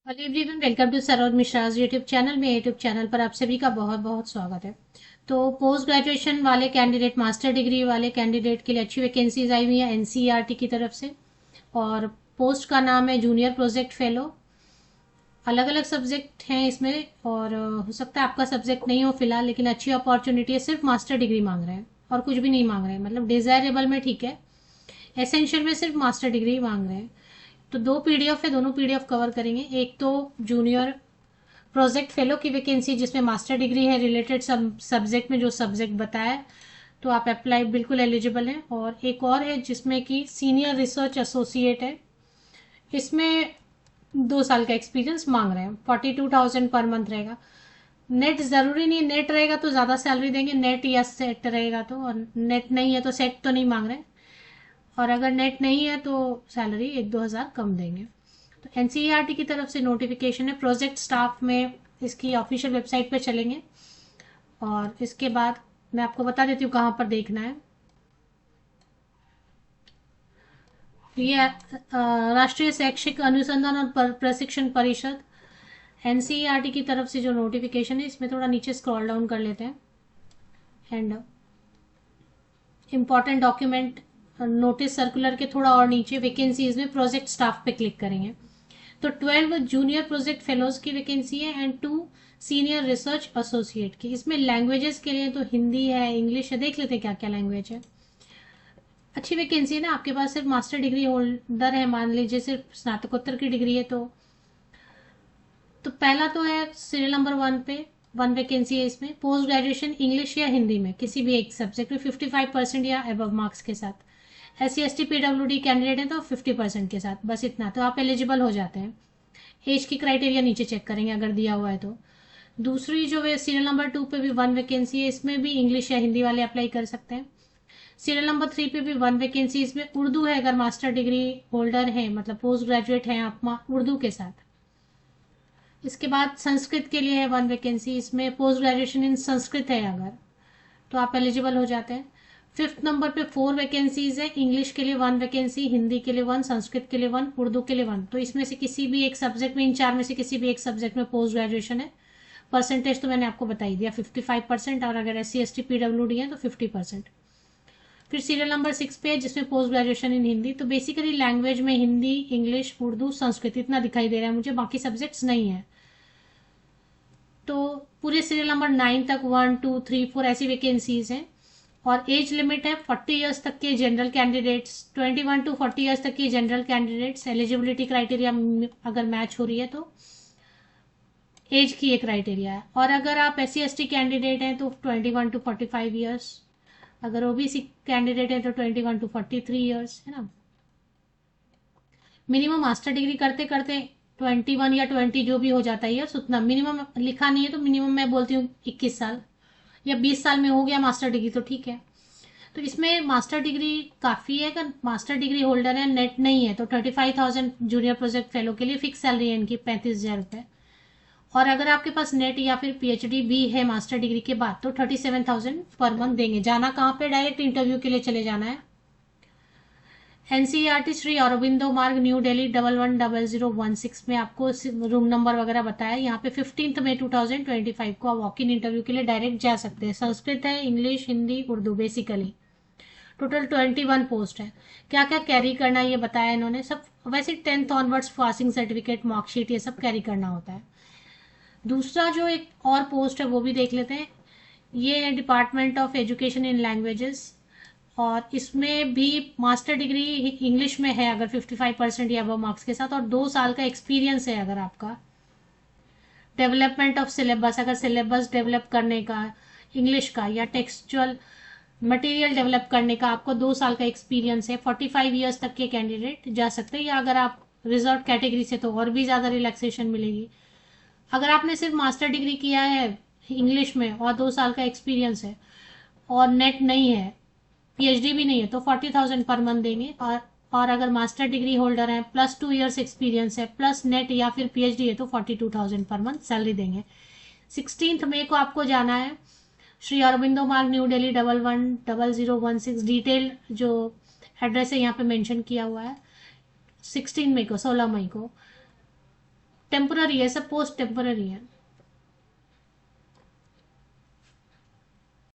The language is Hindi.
Hello everyone, welcome to Saroj Mishra's YouTube channel में। यूट्यूब चैनल पर आप सभी का बहुत बहुत स्वागत है। तो पोस्ट ग्रेजुएशन वाले कैंडिडेट, मास्टर डिग्री वाले कैंडिडेट के लिए अच्छी वैकेंसीज आई हुई है एनसीईआरटी की तरफ से। और पोस्ट का नाम है जूनियर प्रोजेक्ट फेलो। अलग अलग सब्जेक्ट हैं इसमें और हो सकता है आपका सब्जेक्ट नहीं हो फिलहाल, लेकिन अच्छी अपॉर्चुनिटी है। सिर्फ मास्टर डिग्री मांग रहे हैं और कुछ भी नहीं मांग रहे हैं, मतलब डिजायरेबल में ठीक है, एसेंशियल में सिर्फ मास्टर डिग्री मांग रहे हैं। तो दो पीडीएफ है, दोनों पीडीएफ कवर करेंगे। एक तो जूनियर प्रोजेक्ट फेलो की वैकेंसी जिसमें मास्टर डिग्री है रिलेटेड सब्जेक्ट में, जो सब्जेक्ट बताया तो आप अप्लाई बिल्कुल एलिजिबल हैं। और एक और है जिसमें कि सीनियर रिसर्च एसोसिएट है, इसमें 2 साल का एक्सपीरियंस मांग रहे हैं। 42,000 पर मंथ रहेगा। नेट जरूरी नहीं, नेट रहेगा तो ज़्यादा सैलरी देंगे, नेट या सेट रहेगा तो। और नेट नहीं है तो सेट तो नहीं मांग रहे, और अगर नेट नहीं है तो सैलरी 1-2 हज़ार कम देंगे। तो एनसीईआरटी की तरफ से नोटिफिकेशन है प्रोजेक्ट स्टाफ में, इसकी ऑफिशियल वेबसाइट पे चलेंगे। और इसके बाद मैं आपको बता देती हूँ कहाँ पर देखना है। ये राष्ट्रीय शैक्षिक अनुसंधान और प्रशिक्षण परिषद एनसीईआरटी की तरफ से जो नोटिफिकेशन है, इसमें थोड़ा नीचे स्क्रॉल डाउन कर लेते हैं and important document notice circular के थोड़ा और नीचे वैकेंसीज में प्रोजेक्ट स्टाफ पे क्लिक करेंगे तो 12 जूनियर प्रोजेक्ट फेलोज की वैकेंसी है एंड 2 सीनियर रिसर्च एसोसिएट की। इसमें लैंग्वेजेस के लिए तो हिंदी है, इंग्लिश है, देख लेते हैं क्या क्या लैंग्वेज है। अच्छी वैकेंसी है ना। आपके पास सिर्फ मास्टर डिग्री होल्डर है, मान लीजिए सिर्फ स्नातकोत्तर की डिग्री है तो पहला तो है सीरियल नंबर 1 पे 1 वैकेंसी है। इसमें पोस्ट ग्रेजुएशन इंग्लिश या हिंदी में किसी भी एक सब्जेक्ट में 55% या अबव मार्क्स के साथ। SC ST PWD कैंडिडेट है तो 50% के साथ, बस इतना तो आप एलिजिबल हो जाते हैं। एज की क्राइटेरिया नीचे चेक करेंगे अगर दिया हुआ है तो। दूसरी जो है सीरियल नंबर 2 पे भी 1 वैकेंसी है, इसमें भी इंग्लिश या हिंदी वाले अप्लाई कर सकते हैं। सीरियल नंबर 3 पे भी 1 वैकेंसी, इसमें उर्दू है अगर मास्टर डिग्री होल्डर है, मतलब पोस्ट ग्रेजुएट हैं आप उर्दू के साथ। इसके बाद संस्कृत के लिए है 1 वैकेंसी, इसमें पोस्ट ग्रेजुएशन इन संस्कृत है अगर, तो आप एलिजिबल हो जाते हैं। 5th नंबर पे 4 वैकेंसीज है, इंग्लिश के लिए 1 वैकेंसी, हिंदी के लिए 1, संस्कृत के लिए 1, उर्दू के लिए 1। तो इसमें से किसी भी एक सब्जेक्ट में, इन 4 में से किसी भी एक सब्जेक्ट में पोस्ट ग्रेजुएशन है। परसेंटेज तो मैंने आपको बता ही दिया, 55%, और अगर SC ST PWD है तो 50%। फिर सीरियल नंबर 6 पे है जिसमें पोस्ट ग्रेजुएशन इन हिंदी। तो बेसिकली लैंग्वेज में हिंदी, इंग्लिश, उर्दू, संस्कृत इतना दिखाई दे रहा है मुझे, बाकी सब्जेक्ट्स नहीं है। तो पूरे सीरियल नंबर 9 तक 1 2 3 4 ऐसी वैकेंसीज हैं। और एज लिमिट है 40 इयर्स तक के जनरल कैंडिडेट्स, 21 to 40 इयर्स तक की जनरल कैंडिडेट्स। एलिजिबिलिटी क्राइटेरिया अगर मैच हो रही है तो एज की ये क्राइटेरिया है। और अगर आप SC ST कैंडिडेट हैं तो 21 to 45 इयर्स, अगर OBC कैंडिडेट है तो 21 to 43 इयर्स, है ना। मिनिमम मास्टर डिग्री करते करते 21 या 20 जो भी हो जाता है ईयर्स, उतना मिनिमम लिखा नहीं है तो मिनिमम मैं बोलती हूँ 21 साल या 20 साल में हो गया मास्टर डिग्री तो ठीक है। तो इसमें मास्टर डिग्री काफ़ी है। अगर मास्टर डिग्री होल्डर है, नेट नहीं है, तो 35,000 जूनियर प्रोजेक्ट फेलो के लिए फिक्स सैलरी है इनकी, 35,000 रुपये। और अगर आपके पास नेट या फिर PhD भी है मास्टर डिग्री के बाद तो 37,000 पर मंथ देंगे। जाना कहाँ पे, डायरेक्ट इंटरव्यू के लिए चले जाना है। एनसीईआरटी श्री अरबिंदो मार्ग, न्यू दिल्ली 110016 में आपको रूम नंबर वगैरह बताया। यहाँ पे 15 मई 2025 को आप वॉक इन इंटरव्यू के लिए डायरेक्ट जा सकते हैं। संस्कृत है, English, Hindi, Urdu, basically total 21 post है। क्या क्या कैरी करना है ये बताया इन्होंने सब। वैसे 10th onwards passing certificate, marksheet, ये सब कैरी करना होता है। दूसरा जो एक और पोस्ट है वो भी देख लेते हैं। ये है department of education in languages, और इसमें भी मास्टर डिग्री इंग्लिश में है अगर 55% या अबव मार्क्स के साथ, और 2 साल का एक्सपीरियंस है अगर आपका। डेवलपमेंट ऑफ सिलेबस, अगर सिलेबस डेवलप करने का इंग्लिश का या टेक्सचुअल मटेरियल डेवलप करने का आपको 2 साल का एक्सपीरियंस है। 45 ईयर्स तक के कैंडिडेट जा सकते हैं, या अगर आप रिजर्व कैटेगरी से तो और भी ज़्यादा रिलैक्सेशन मिलेगी। अगर आपने सिर्फ मास्टर डिग्री किया है इंग्लिश में और 2 साल का एक्सपीरियंस है और नेट नहीं है, PhD भी नहीं है, तो 40,000 पर मंथ देंगे। और अगर मास्टर डिग्री होल्डर है, +2 इयर्स एक्सपीरियंस है, प्लस नेट या फिर PhD है तो 42,000 पर मंथ सैलरी देंगे। 16 मई को आपको जाना है श्री अरबिंदो मार्ग, न्यू दिल्ली 110016। डिटेल जो एड्रेस है यहाँ पे मेंशन किया हुआ है। 16 मई को, 16 मई को टेम्पररी है, सब पोस्ट टेम्पररी है।